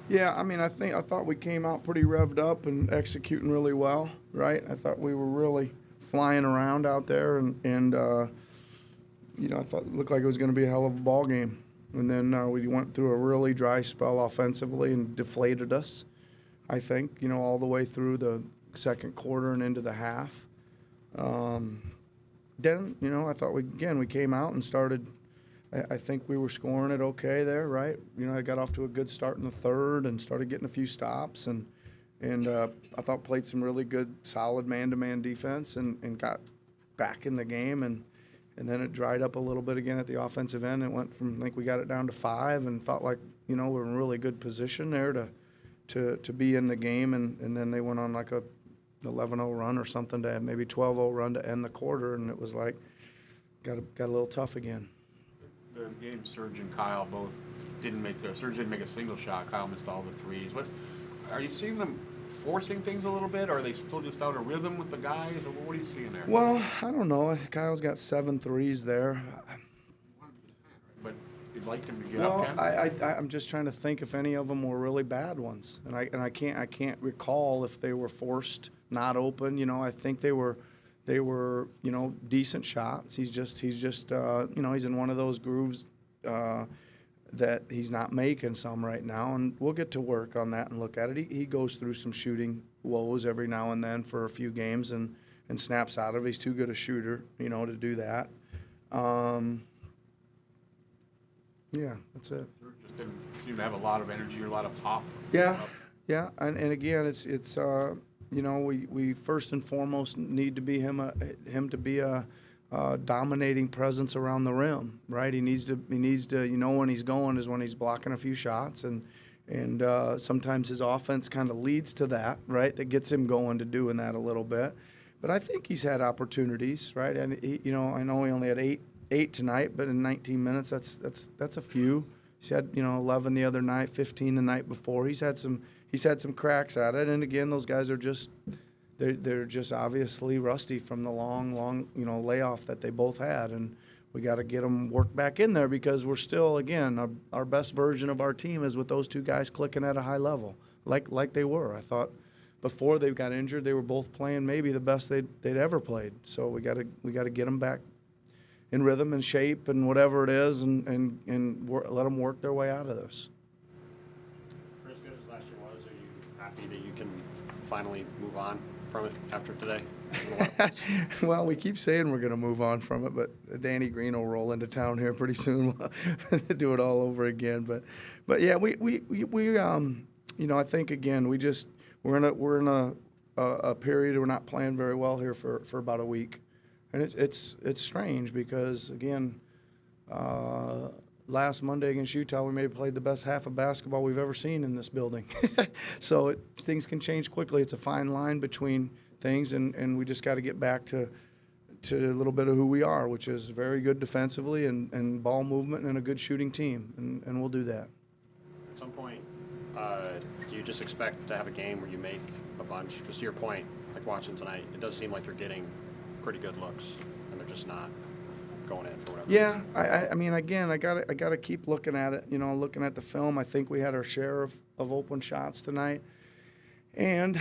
Yeah, I mean, I thought we came out pretty revved up and executing really well, right? I thought we were really flying around out there, and I thought it looked like it was going to be a hell of a ball game. And then we went through a really dry spell offensively and deflated us. I think all the way through the second quarter and into the half. Then I thought we came out and started. I think we were scoring it okay there, right? I got off to a good start in the third and started getting a few stops, and I thought played some really good, solid man-to-man defense and got back in the game, and then it dried up a little bit again at the offensive end. It went from, I think we got it down to 5 and thought like we're in really good position there to be in the game, and then they went on like a 11-0 run or something to maybe 12-0 run to end the quarter, and it was like got a little tough again. The game, Serge and Kyle both didn't make Serge didn't make a single shot. Kyle missed all the threes. What are you seeing them forcing things a little bit? Or are they still just out of rhythm with the guys? Or what are you seeing there? Well, I don't know. Kyle's got 7 threes there. But you'd like him to get Well, up 10? I'm just trying to think if any of them were really bad ones, and I can't recall if they were forced, not open. I think they were decent shots. He's just he's in one of those grooves that he's not making some right now, and we'll get to work on that and look at it. He goes through some shooting woes every now and then for a few games and snaps out of it. He's too good a shooter, to do that. Yeah, that's it. Serge just didn't seem to have a lot of energy or a lot of pop. Yeah, yeah, and again, we first and foremost need to be him to be a dominating presence around the rim, right? He needs to when he's going is when he's blocking a few shots, and sometimes his offense kind of leads to that, right? That gets him going to doing that a little bit. But I think he's had opportunities, right? And I know he only had eight tonight, but in 19 minutes, that's a few. He's had 11 the other night, 15 the night before. He's had some cracks at it, and again, those guys are they're just obviously rusty from the long layoff that they both had, and we got to get them worked back in there because we're still, again, our best version of our team is with those two guys clicking at a high level, like they were. I thought before they got injured, they were both playing maybe the best they'd ever played. So we got to get them back in rhythm and shape and whatever it is, and let them work their way out of this. For as good as last year was, are you happy that you can finally move on from it after today? Well, we keep saying we're going to move on from it, but Danny Green will roll into town here pretty soon, do it all over again. But yeah, we I think again we're in a period we're not playing very well here for about a week, and it's strange because again, last Monday against Utah we maybe played the best half of basketball we've ever seen in this building. So things can change quickly. It's a fine line between things, and we just got to get back to a little bit of who we are, which is very good defensively and ball movement and a good shooting team, and we'll do that. At some point, do you just expect to have a game where you make a bunch? Because to your point, like watching tonight, it does seem like you're getting pretty good looks, and they're just not going in for whatever Yeah, reason. I mean, again, I gotta keep looking at it. Looking at the film, I think we had our share of open shots tonight, and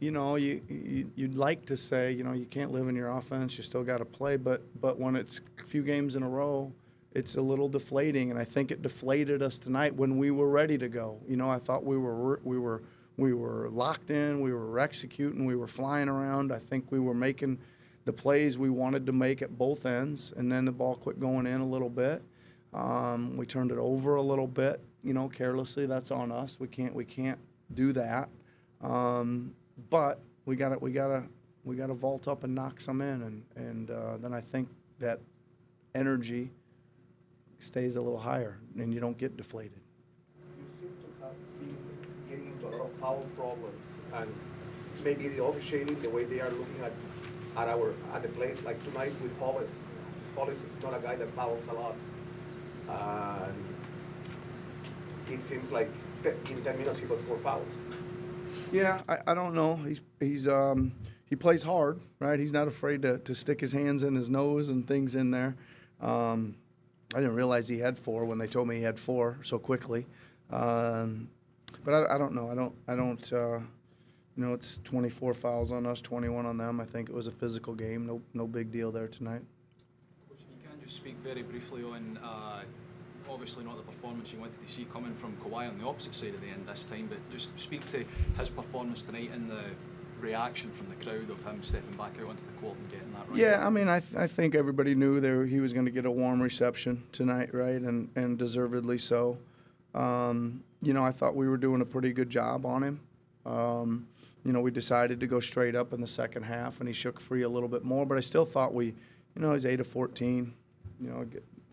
you'd like to say, you can't live in your offense. You still got to play, but when it's a few games in a row, it's a little deflating, and I think it deflated us tonight when we were ready to go. I thought we were locked in, we were executing, we were flying around. I think we were making the plays we wanted to make at both ends, and then the ball quit going in a little bit. We turned it over a little bit, carelessly. That's on us. We can't do that. But we gotta vault up and knock some in, and then I think that energy stays a little higher, and you don't get deflated. You seem to have been getting into a lot of foul problems, and maybe the officiating, the way they are looking at the plays, like tonight with Hollis. Hollis is not a guy that fouls a lot, and it seems like in 10 minutes he got 4 fouls. Yeah, I don't know. He plays hard, right? He's not afraid to stick his hands in his nose and things in there. I didn't realize he had 4 when they told me he had 4 so quickly. But I don't know. I don't. You know, it's 24 fouls on us, 21 on them. I think it was a physical game. No big deal there tonight. Coach, if you can just speak very briefly on, obviously not the performance you wanted to see coming from Kawhi on the opposite side of the end this time, but just speak to his performance tonight and the reaction from the crowd of him stepping back out onto the court and getting that right. Yeah, I mean, I think everybody knew he was going to get a warm reception tonight, right, and deservedly so. You know, I thought we were doing a pretty good job on him. You know, we decided to go straight up in the second half, and he shook free a little bit more. But I still thought he's 8 of 14. You know,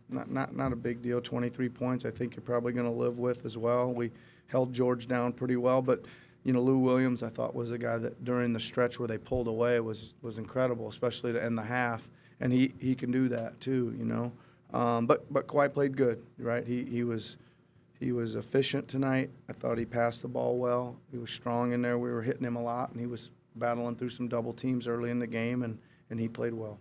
not a big deal. 23 points, I think you're probably going to live with as well. We held George down pretty well, but you know, Lou Williams, I thought, was a guy that during the stretch where they pulled away was incredible, especially to end the half, and he can do that too. You know, but Kawhi played good, right? He was efficient tonight. I thought he passed the ball well. He was strong in there. We were hitting him a lot, and he was battling through some double teams early in the game, and he played well.